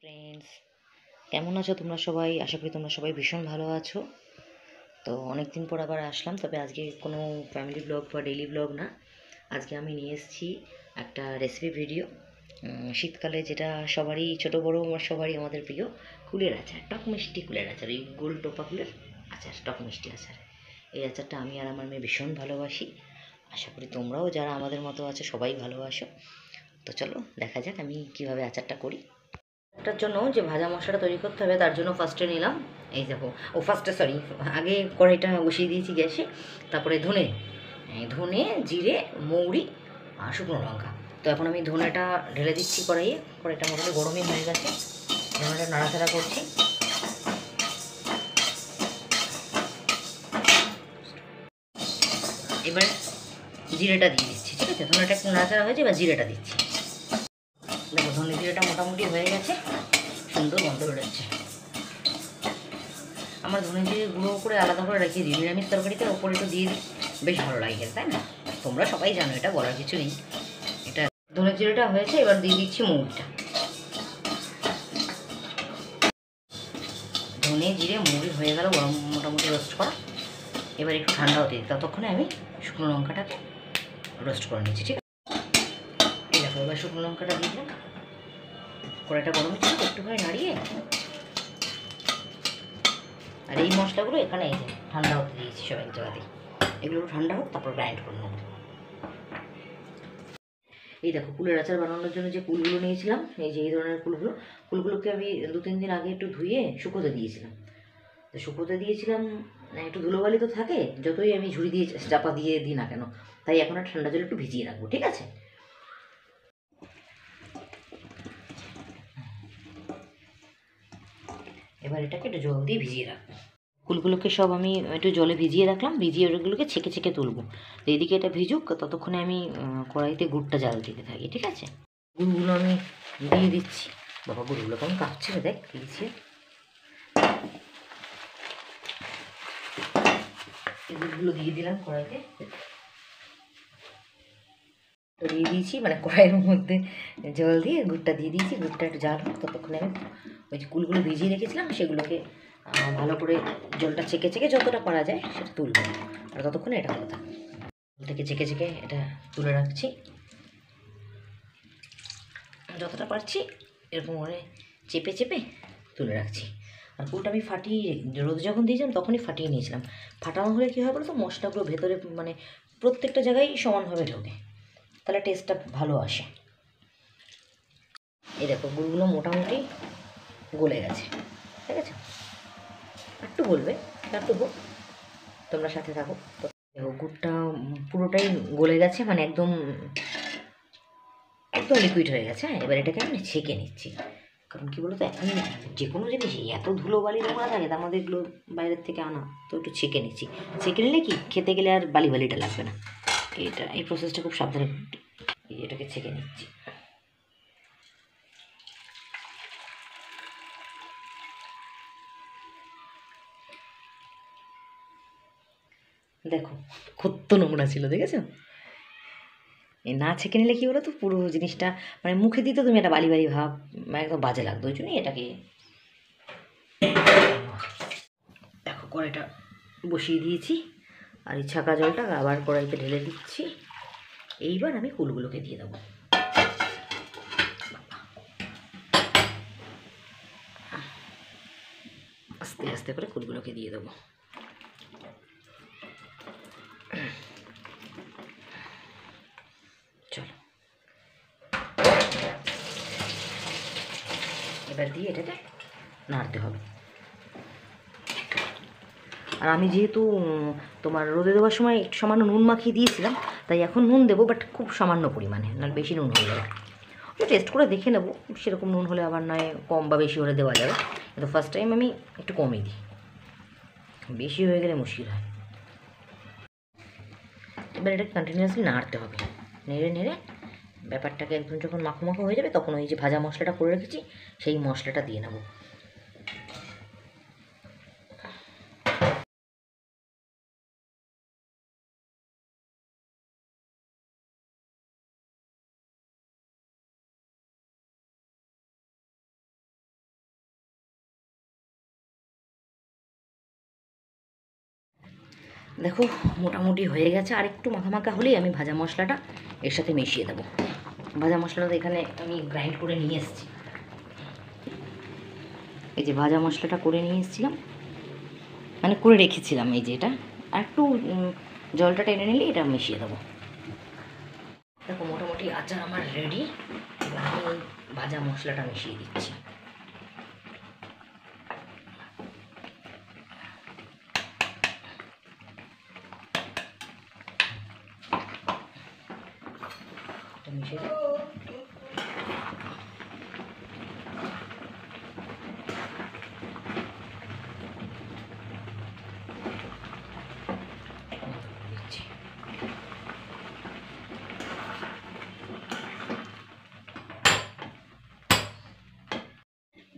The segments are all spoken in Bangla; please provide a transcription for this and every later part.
ফ্রেন্ডস, কেমন আছো তোমরা সবাই? আশা করি তোমরা সবাই ভীষণ ভালো আছো। তো অনেক দিন পর আবার আসলাম, তবে আজকে কোনো ফ্যামিলি ব্লগ বা ডেইলি ব্লগ না। আজকে আমি নিয়ে এসেছি একটা রেসিপি ভিডিও। শীতকালে যেটা সবারই, ছোটো বড়ো সবারই আমাদের প্রিয়, কুলের আচার, টক মিষ্টি কুলের আচার, এই গোল টোপা কুলের আচার, টক মিষ্টি আচার। এই আচারটা আমি আর আমার মেয়ে ভীষণ ভালোবাসি। আশা করি তোমরাও যারা আমাদের মতো আছো সবাই ভালোবাসো। তো চলো দেখা যাক আমি কীভাবে আচারটা করি। এটার জন্য যে ভাজা মশলাটা তৈরি করতে হবে তার জন্য ফার্স্টে নিলাম, এই দেখো, আগে কড়াইটা বসিয়ে দিয়েছি গ্যাসে। তারপরে ধনে, ধনে, জিরে, মৌরি আর শুকনো লঙ্কা। তো এখন আমি ধনেটা ঢেলে দিচ্ছি কড়াইয়ে। কড়াইটা মোটামুটি গরমই হয়ে গেছে, ধনেটা নাড়াচাড়া করছি। এবার জিরেটা দিয়ে দিচ্ছি, ঠিক আছে? ধনেটা একটু নাড়াচাড়া হয়েছে, এবার জিরেটা দিচ্ছি। দেখো ধনে জিরেটা মোটামুটি হয়ে গেছে, সুন্দর গন্ধ বেরোচ্ছে। আমার ধনে জিরে গুঁড়ো করে আলাদা করে রেখে দিই, নিরামিষ তরকারিতে ওপরে একটু দিয়ে দিই, বেশ ভালো লাগে, তাই না? তোমরা সবাই জানো, এটা বলার কিছু নেই। এটা ধনে জিরেটা হয়েছে, এবার দিয়ে দিচ্ছি মৌরিটা। ধনে জিরে মৌরি হয়ে গেল মোটামুটি রোস্ট করা। এবার একটু ঠান্ডা হতে দিই, ততক্ষণে আমি শুকনো লঙ্কাটাকে রোস্ট করে নিচ্ছি, ঠিক আছে? এই দেখো, এবার শুকনো লঙ্কাটা দিয়ে দিলাম। কড়াইটা গরম ছিল, একটুখানি নাড়িয়ে, আর এই মশলাগুলো এখানে এই যে ঠান্ডা হতে দিয়েছি সব এক জায়গাতেই। এগুলো ঠান্ডা হোক, তারপর গ্রাইন্ড করে নেব। এই দেখো, কুলের আচার বানানোর জন্য যে কুলগুলো নিয়েছিলাম, এই যে এই ধরনের কুলগুলোকে আমি 2-3 দিন আগে একটু ধুয়ে শুকোতে দিয়েছিলাম। তো শুকোতে দিয়েছিলাম, একটু ধুলোবালি তো থাকে, যতই আমি ঝুড়ি দিয়ে চাপা দিয়ে দিই না কেন, তাই এখন আর ঠান্ডা জলে একটু ভিজিয়ে রাখবো, ঠিক আছে? এবার এটাকে একটু জল দিয়ে ভিজিয়ে রাখবো। কুলগুলোকে সব আমি একটু জলে ভিজিয়ে রাখলাম, ভিজিয়ে ওগুলোকে ছেঁকে ছেঁকে তুলবো। তো এদিকে এটা ভিজুক, ততক্ষণে আমি কড়াইতে গুড়টা জাল দিতে থাকি, ঠিক আছে? গুড়গুলো আমি দিয়ে দিচ্ছি। বাবা, গুড়গুলো কেমন কাঁপছে, দেখ দিয়েছি। গুড়গুলো দিয়ে দিলাম কড়াইতে, দিয়ে দিয়েছি, মানে কড়াইয়ের মধ্যে জল দিয়ে গুড়টা দিয়ে দিয়েছি। গুড়টা একটু জাল হোক, ততক্ষণে আমি ওই যে কুলগুলো ভিজিয়ে রেখেছিলাম সেগুলোকে ভালো করে জলটা ছেঁকে ছেঁকে যতটা পারা যায় সেটা তুলবো। আর ততক্ষণে এটা হতে থাকবে, থেকে ছেঁকে ছেঁকে এটা তুলে রাখছি যতটা পারছি, এরকম করে চেপে চেপে তুলে রাখছি। আর কুলটা আমি ফাটিয়ে, রোদে যখন দিয়েছিলাম তখনই ফাটিয়ে নিয়েছিলাম। ফাটানো হলে কী হয় বলো তো, মশলাগুলো ভেতরে মানে প্রত্যেকটা জায়গায় সমানভাবে ঢোকে, তাহলে টেস্টটা ভালো আসে। এই দেখো, গুড়গুলো মোটামুটি গলে গেছে, ঠিক আছে? একটু গলবে, একটু হোক, তোমরা সাথে থাকো। তো দেখো, গুড়টা পুরোটাই গলে গেছে, মানে একদম একদম লিকুইড হয়ে গেছে। হ্যাঁ, এবার এটাকে আমি ছেঁকে নিচ্ছি। কারণ কী বলো তো, এখন যে কোনো জিনিসই এত ধুলোবালি নোংরা থাকে, তার মধ্যে এগুলো বাইরের থেকে আনা, তো একটু ছেঁকে নিচ্ছি। ছেঁকে নিলে কি খেতে গেলে আর বালিটা লাগবে না। এই প্রসেসটা খুব সাবধানে, এটাকে ছেঁকে নিচ্ছি। দেখো কত নোংরা ছিল, দেখেছো? এই না ছেঁকে নিলে কী বলো তো, পুরো জিনিসটা মানে মুখে দিতে তুমি একটা বালি ভাব, একদম বাজে লাগতো। ওই জন্যই এটাকে, দেখো কড়াইটা বসিয়ে দিয়েছি, আর এই ছাকা জলটা আবার কড়াইতে ঢেলে দিচ্ছি। এইবার আমি কুলগুলোকে দিয়ে দেবো। আস্তে আস্তে করে কুলগুলোকে দিয়ে দেবো। চলো, এবার দিয়ে এটাকে নাড়তে হবে। আর আমি যেহেতু তোমার রোদে দেওয়ার সময় একটু সামান্য নুন মাখিয়ে দিয়েছিলাম, তাই এখন নুন দেবো, বাট খুব সামান্য পরিমাণে, নাহলে বেশি নুন হয়ে যাবে। টেস্ট করে দেখে নেবো, সেরকম নুন হলে আবার নয় কম বা বেশি হলে দেওয়া যাবে। কিন্তু ফার্স্ট টাইম আমি একটু কমই দিই, বেশি হয়ে গেলে মুশকিল হয়। এবার এটাকে কন্টিনিউয়াসলি নাড়তে হবে, নেড়ে নেড়ে ব্যাপারটাকে একদম যখন মাখো মাখো হয়ে যাবে, তখন ওই যে ভাজা মশলাটা করে রেখেছি সেই মশলাটা দিয়ে নেবো। দেখো মোটামুটি হয়ে গেছে, আর একটু মাখা মাখা হলেই আমি ভাজা মশলাটা এর সাথে মিশিয়ে দেবো। ভাজা মশলাটা এখানে আমি গ্রাইন্ড করে নিয়ে এসেছি, এই যে ভাজা মশলাটা করে নিয়ে এসেছিলাম, মানে করে রেখেছিলাম, এই যে এটা আর একটু জলটা টেনে নিলে এটা মিশিয়ে দেবো। দেখো মোটামুটি আচার আমার রেডি, এবার আমি ওই ভাজা মশলাটা মিশিয়ে দিচ্ছি। মিশিয়ে দিচ্ছি।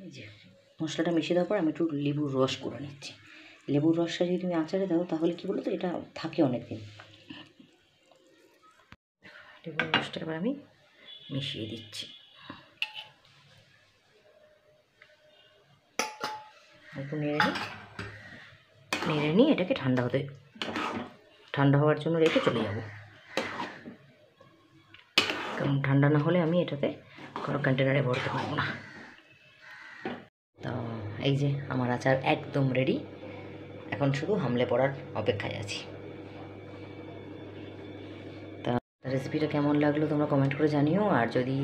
এই যে মশলাটা মিশিয়ে দেওয়ার পর আমি একটু লেবুর রস করে নিচ্ছি। লেবুর রসটা যদি তুমি আচারে দাও তাহলে কী বলো তো, এটা থাকে অনেক দিন। লেবুর রসটা এবার আমি মিশিয়ে দিচ্ছি, একটু নেড়ে নিয়ে এটাকে ঠান্ডা হওয়ার জন্য রেখে চলে যাব, কারণ ঠান্ডা না হলে আমি এটাতে কোনো কন্টেনারে ভরতে পারবো না। তো এই যে আমার আচার একদম রেডি, এখন শুধু হামলে পড়ার অপেক্ষায় আছি। তা রেসিপিটা কেমন লাগলো তোমরা কমেন্ট করে জানিও, আর যদি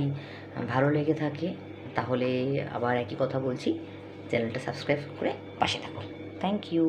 ভালো লেগে থাকে তাহলে আবার একই কথা বলছি, চ্যানেলটা সাবস্ক্রাইব করে পাশে থাকো। Thank you.